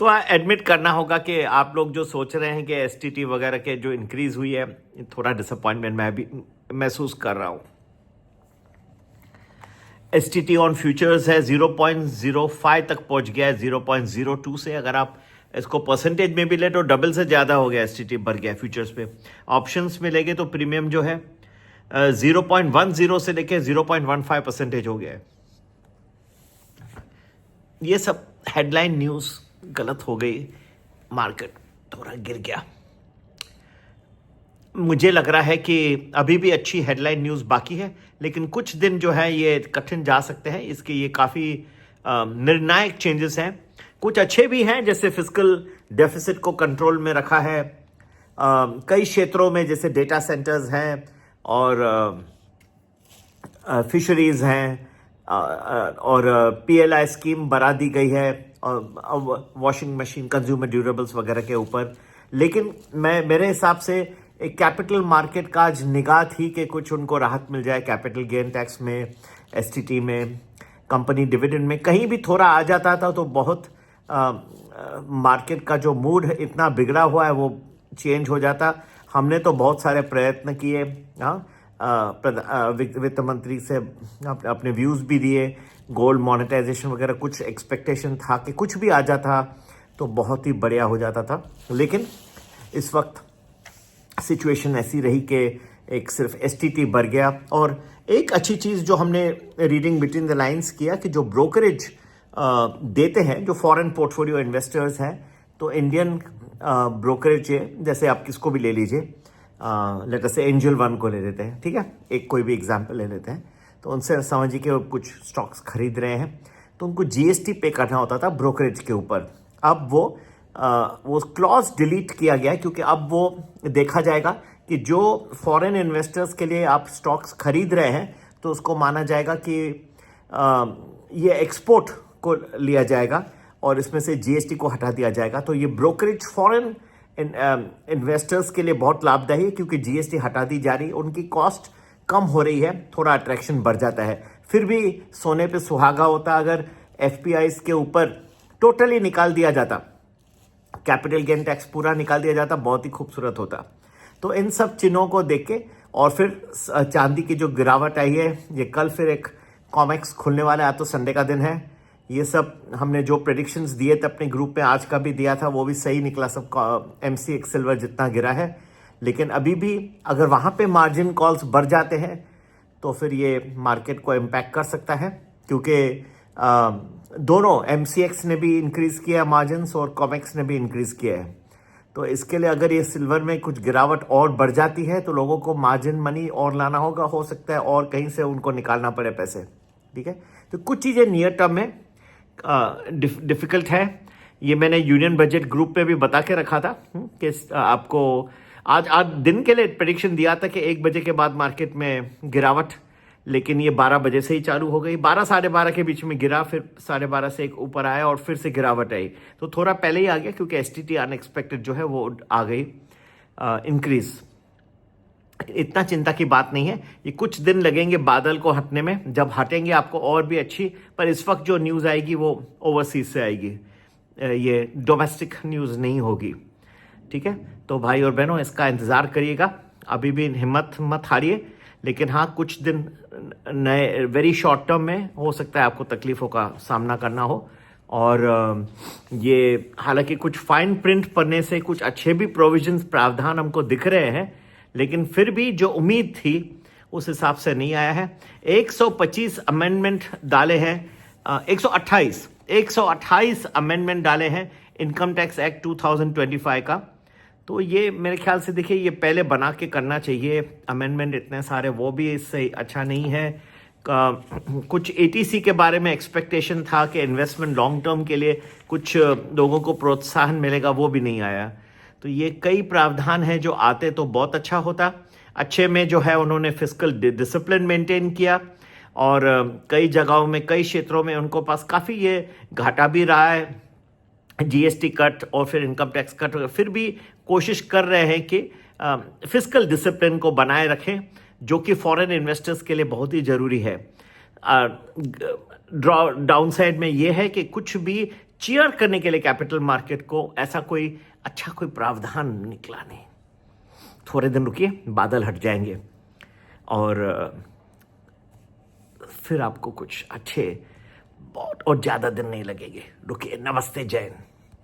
तो एडमिट करना होगा कि आप लोग जो सोच रहे हैं कि एसटीटी वगैरह के जो इंक्रीज हुई है, थोड़ा डिसअपॉइंटमेंट मैं भी महसूस कर रहा हूं। एसटीटी ऑन फ्यूचर्स है 0.05 तक पहुंच गया है 0.02 से। अगर आप इसको परसेंटेज में भी ले तो डबल से ज़्यादा हो गया, एसटीटी बढ़ गया फ्यूचर्स पे। ऑप्शंस में लेंगे तो प्रीमियम जो है 0.10 से लेके 0.15% हो गया है। ये सब हेडलाइन न्यूज़ गलत हो गई, मार्केट थोड़ा गिर गया। मुझे लग रहा है कि अभी भी अच्छी हेडलाइन न्यूज़ बाकी है, लेकिन कुछ दिन जो है ये कठिन जा सकते हैं। इसके ये काफ़ी निर्णायक चेंजेस हैं। कुछ अच्छे भी हैं, जैसे फिस्कल डेफिसिट को कंट्रोल में रखा है कई क्षेत्रों में, जैसे डेटा सेंटर्स हैं और फिशरीज हैं और पीएलआई स्कीम बढ़ा दी गई है और वॉशिंग मशीन, कंज्यूमर ड्यूरेबल्स वगैरह के ऊपर। लेकिन मेरे हिसाब से एक कैपिटल मार्केट का आज निगाह थी कि कुछ उनको राहत मिल जाए कैपिटल गेन टैक्स में, एसटीटी में, कंपनी डिविडेंड में। कहीं भी थोड़ा आ जाता था तो बहुत मार्केट का जो मूड इतना बिगड़ा हुआ है वो चेंज हो जाता। हमने तो बहुत सारे प्रयत्न किए, वित्त मंत्री से अपने व्यूज़ भी दिए, गोल्ड मोनेटाइजेशन वगैरह, कुछ एक्सपेक्टेशन था कि कुछ भी आ जाता तो बहुत ही बढ़िया हो जाता था। लेकिन इस वक्त सिचुएशन ऐसी रही कि एक सिर्फ एसटीटी बढ़ गया। और एक अच्छी चीज़ जो हमने रीडिंग बिटवीन द लाइंस किया कि जो ब्रोकरेज देते हैं जो फॉरेन पोर्टफोलियो इन्वेस्टर्स हैं, तो इंडियन ब्रोकरेज, जैसे आप किसको भी ले लीजिए, लेट अस से एंजल वन को ले लेते हैं, ठीक है, एक कोई भी एग्जांपल ले लेते हैं, तो उनसे समझिए कि वो कुछ स्टॉक्स खरीद रहे हैं तो उनको जीएसटी पे करना होता था ब्रोकरेज के ऊपर। अब वो क्लॉज डिलीट किया गया है, क्योंकि अब वो देखा जाएगा कि जो फॉरेन इन्वेस्टर्स के लिए आप स्टॉक्स खरीद रहे हैं तो उसको माना जाएगा कि ये एक्सपोर्ट को लिया जाएगा और इसमें से जीएसटी को हटा दिया जाएगा। तो ये ब्रोकरेज फॉरेन इन्वेस्टर्स के लिए बहुत लाभदायी है, क्योंकि जीएसटी हटा दी जा रही है, उनकी कॉस्ट कम हो रही है, थोड़ा अट्रैक्शन बढ़ जाता है। फिर भी सोने पे सुहागा होता अगर एफपीआईज के ऊपर टोटली निकाल दिया जाता, कैपिटल गेन टैक्स पूरा निकाल दिया जाता, बहुत ही खूबसूरत होता। तो इन सब चिन्हों को देख के, और फिर चांदी की जो गिरावट आई है, ये कल फिर एक कॉमेक्स खुलने वाला है, आज तो संडे का दिन है। ये सब हमने जो प्रेडिक्शंस दिए थे अपने ग्रुप में, आज का भी दिया था, वो भी सही निकला। सब एमसीएक्स सिल्वर जितना गिरा है, लेकिन अभी भी अगर वहाँ पे मार्जिन कॉल्स बढ़ जाते हैं तो फिर ये मार्केट को इम्पैक्ट कर सकता है, क्योंकि दोनों एमसीएक्स ने भी इंक्रीज किया मार्जिन्स और कॉमेक्स ने भी इंक्रीज किया है। तो इसके लिए अगर ये सिल्वर में कुछ गिरावट और बढ़ जाती है तो लोगों को मार्जिन मनी और लाना होगा, हो सकता है और कहीं से उनको निकालना पड़े पैसे, ठीक है। तो कुछ चीज़ें नियर टर्म में डिफिकल्ट है। ये मैंने यूनियन बजट ग्रुप पे भी बता के रखा था कि आपको आज दिन के लिए प्रेडिक्शन दिया था कि 1 बजे के बाद मार्केट में गिरावट, लेकिन ये 12 बजे से ही चालू हो गई। 12 साढ़े 12 के बीच में गिरा, फिर 12:30 से एक ऊपर आया और फिर से गिरावट आई। तो थोड़ा पहले ही आ गया, क्योंकि एसटीटी अनएक्सपेक्टेड जो है वो आ गई इंक्रीज। इतना चिंता की बात नहीं है, ये कुछ दिन लगेंगे बादल को हटने में। जब हटेंगे आपको और भी अच्छी, पर इस वक्त जो न्यूज़ आएगी वो ओवरसीज से आएगी, ये डोमेस्टिक न्यूज़ नहीं होगी, ठीक है। तो भाई और बहनों, इसका इंतज़ार करिएगा, अभी भी हिम्मत मत हारिए। लेकिन हाँ, कुछ दिन नए वेरी शॉर्ट टर्म में हो सकता है आपको तकलीफ़ों का सामना करना हो। और ये हालांकि कुछ फाइन प्रिंट पढ़ने से कुछ अच्छे भी प्रोविजंस, प्रावधान हमको दिख रहे हैं, लेकिन फिर भी जो उम्मीद थी उस हिसाब से नहीं आया है। 125 अमेंडमेंट डाले हैं, 128 अमेंडमेंट डाले हैं इनकम टैक्स एक्ट 2025 का। तो ये मेरे ख्याल से देखिए, ये पहले बना के करना चाहिए अमेंडमेंट इतने सारे, वो भी इससे अच्छा नहीं है। कुछ एटीसी के बारे में एक्सपेक्टेशन था कि इन्वेस्टमेंट लॉन्ग टर्म के लिए कुछ लोगों को प्रोत्साहन मिलेगा, वो भी नहीं आया। तो ये कई प्रावधान हैं जो आते तो बहुत अच्छा होता। अच्छे में जो है उन्होंने फिस्कल डिसिप्लिन मेंटेन किया, और कई जगहों में, कई क्षेत्रों में उनको पास काफ़ी ये घाटा भी रहा है, जीएसटी कट और फिर इनकम टैक्स कट। फिर भी कोशिश कर रहे हैं कि फिस्कल डिसिप्लिन को बनाए रखें, जो कि फॉरेन इन्वेस्टर्स के लिए बहुत ही ज़रूरी है। डाउन साइड में ये है कि कुछ भी चीयर करने के लिए कैपिटल मार्केट को ऐसा कोई अच्छा कोई प्रावधान निकला नहीं। थोड़े दिन रुकिए, बादल हट जाएंगे और फिर आपको कुछ अच्छे बहुत और ज़्यादा दिन नहीं लगेंगे। रुकिए, नमस्ते, जय हिंद।